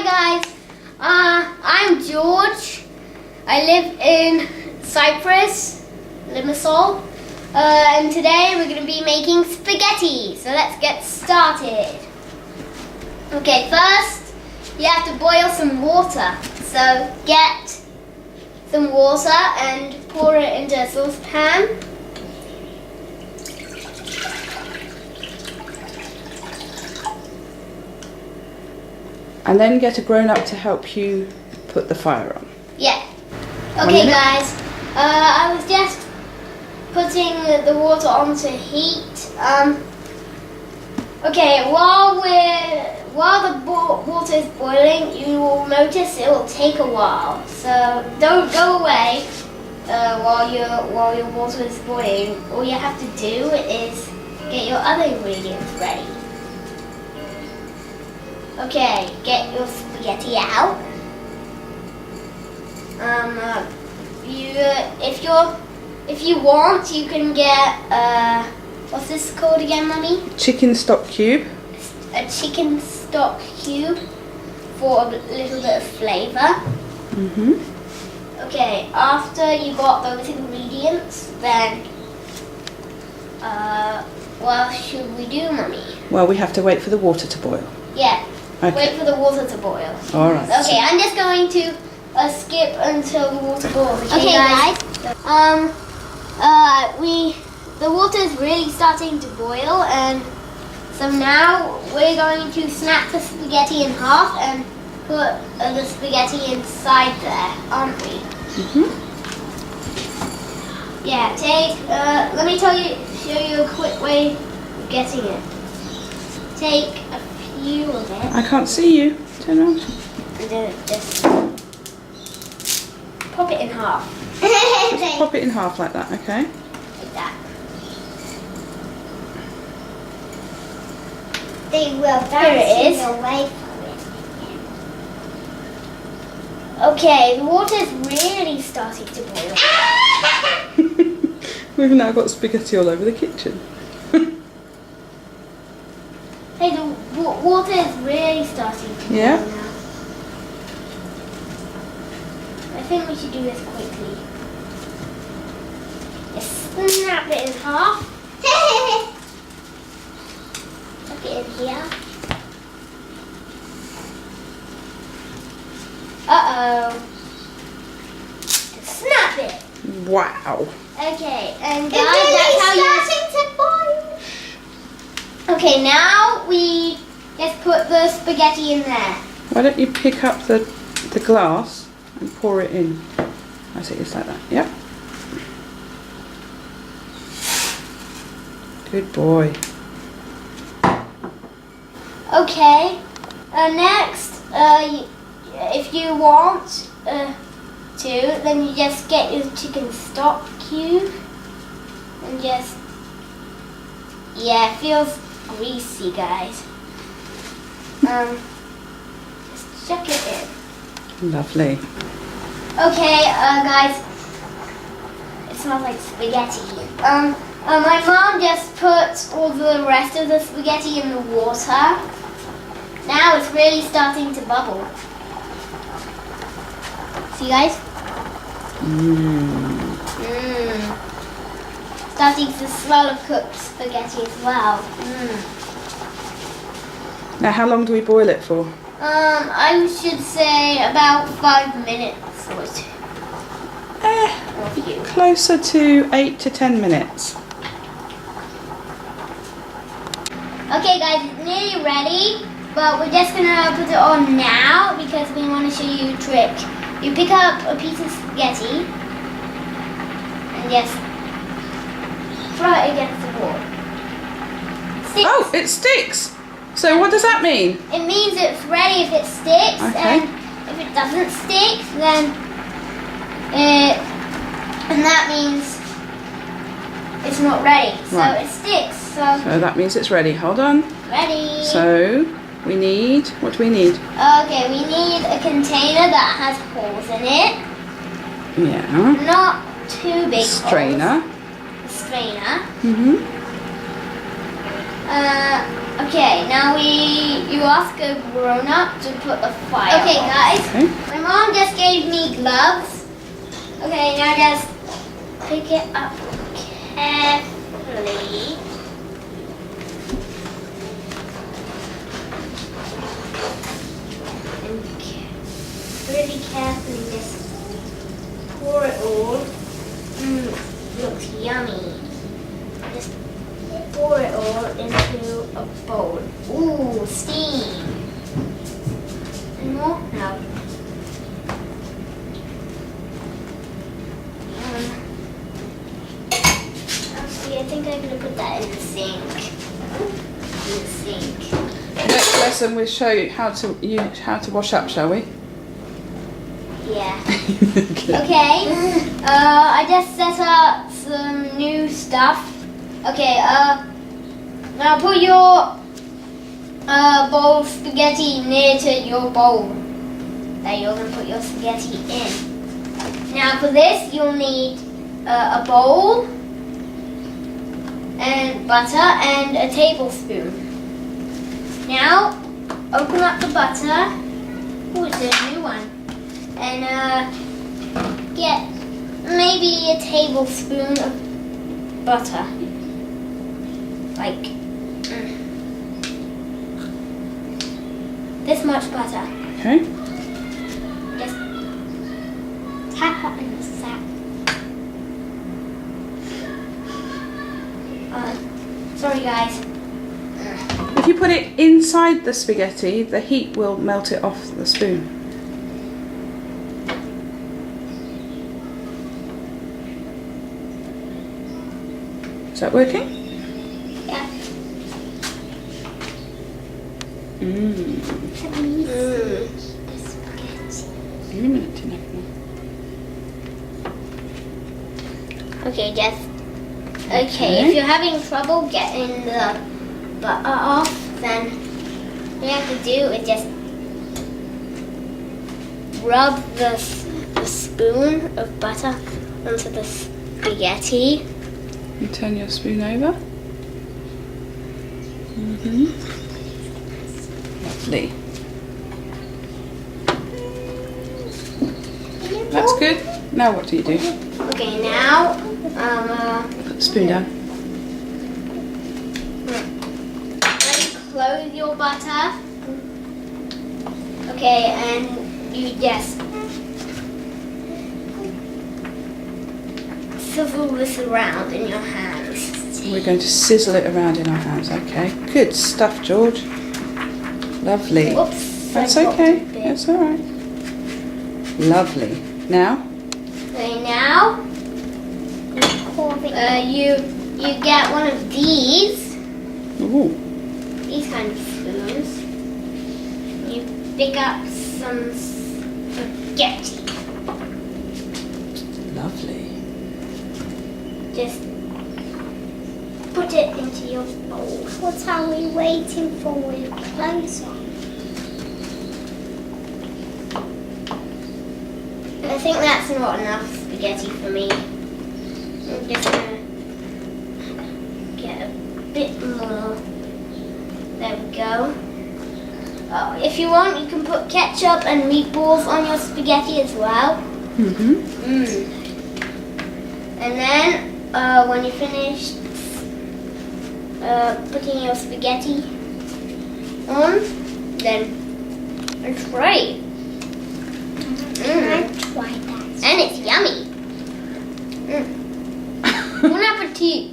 guys, I'm George. I live in Cyprus, Limassol, and today we're going to be making spaghetti. So let's get started. Okay, first you have to boil some water. So get some water and pour it into a saucepan. And then get a grown-up to help you put the fire on. Yeah. Okay guys, I was just putting the water on to heat. Okay, while the water is boiling, you will notice it will take a while. So don't go away while your water is boiling. All you have to do is get your other ingredients ready. Okay, get your spaghetti out. If you want, you can get what's this called again, Mummy? Chicken stock cube. A chicken stock cube for a little bit of flavour. Okay, after you got those ingredients, then what should we do, Mummy? Well, we have to wait for the water to boil. Yeah. Okay. Wait for the water to boil. All right. Okay, I'm just going to skip until the water boils. Okay, guys. The water is really starting to boil, and so now we're going to snap the spaghetti in half and put the spaghetti inside there, aren't we? Yeah. Let me show you a quick way of getting it. Take a few of it. I can't see you. Turn around. And then just pop it in half. Just pop it in half like that, okay? Like that. They will bounce away from it. Okay, the water is really starting to boil. We've now got spaghetti all over the kitchen. Hey, the water is really starting to boil now. I think we should do this quickly. Just snap it in half. Tuck it in here. Uh-oh. Just snap it. Wow. Okay, and guys, that's how you're starting to boil. Okay, now we just put the spaghetti in there. Why don't you pick up the glass and pour it in? I see, it's like that. Yep. Good boy. Okay. Next, if you want then you just get your chicken stock cube and just it feels greasy, guys. Just chuck it in. Lovely. Okay, guys, it smells like spaghetti. My mom just put all the rest of the spaghetti in the water. Now it's really starting to bubble. See, guys? Starting to smell of cooked spaghetti as well. Now, how long do we boil it for? I should say about 5 minutes or two. Closer to 8 to 10 minutes. Okay guys, it's nearly ready, but we're just gonna put it on now because we want to show you a trick. You pick up a piece of spaghetti and just throw it against the wall. Sticks. Oh, it sticks! So what does that mean? It means it's ready if it sticks, Okay. and if it doesn't stick, then that means it's not ready. So Right. it sticks. So that means it's ready. Hold on. ready. So we need, what do we need? Okay, we need a container that has holes in it. Yeah. Not too big. Strainer. Holes. A strainer. Okay, now you ask a grown-up to put the fire. Okay, guys. Okay. My mom just gave me gloves. Okay, now just pick it up carefully. And really carefully just pour it all. Looks yummy. Just pour it all into a bowl. Ooh, steam. And more? No. Actually, I think I'm going to put that in the sink. In the sink. Next lesson we'll show you how to wash up, shall we? Yeah. Okay. Okay. I just set up some new stuff. Okay. Now put your bowl of spaghetti near to your bowl that you're going to put your spaghetti in. Now for this you'll need a bowl and butter and a tablespoon. Now open up the butter. Oh, it's a new one. And get maybe a tablespoon of butter. Like this much butter. Okay. Just tap it in the sack. Sorry guys. If you put it inside the spaghetti, the heat will melt it off the spoon. Is that working? Yeah. The spaghetti. Give me a minute to make more. Okay, Jess. Okay, if you're having trouble getting the butter off, then what you have to do is just rub the spoon of butter onto the spaghetti. You turn your spoon over. Lovely. That's good. Now what do you do? Okay, now Put the spoon down. close your butter. Okay, and you just sizzle this around in your hands. We're going to sizzle it around in our hands. Okay. Good stuff, George. Lovely. Whoops. That's I dropped okay. a bit. That's all right. Lovely. Now? Okay, now you get one of these kind of spoons. You pick up some spaghetti. Lovely. Just put it into your bowl. What are we waiting for with clothes on? I think that's not enough spaghetti for me. I'm just gonna get a bit more. There we go. Oh, if you want, you can put ketchup and meatballs on your spaghetti as well. And then when you finish putting your spaghetti on, then it's ready. Can I try that? And it's yummy. Bon appetit.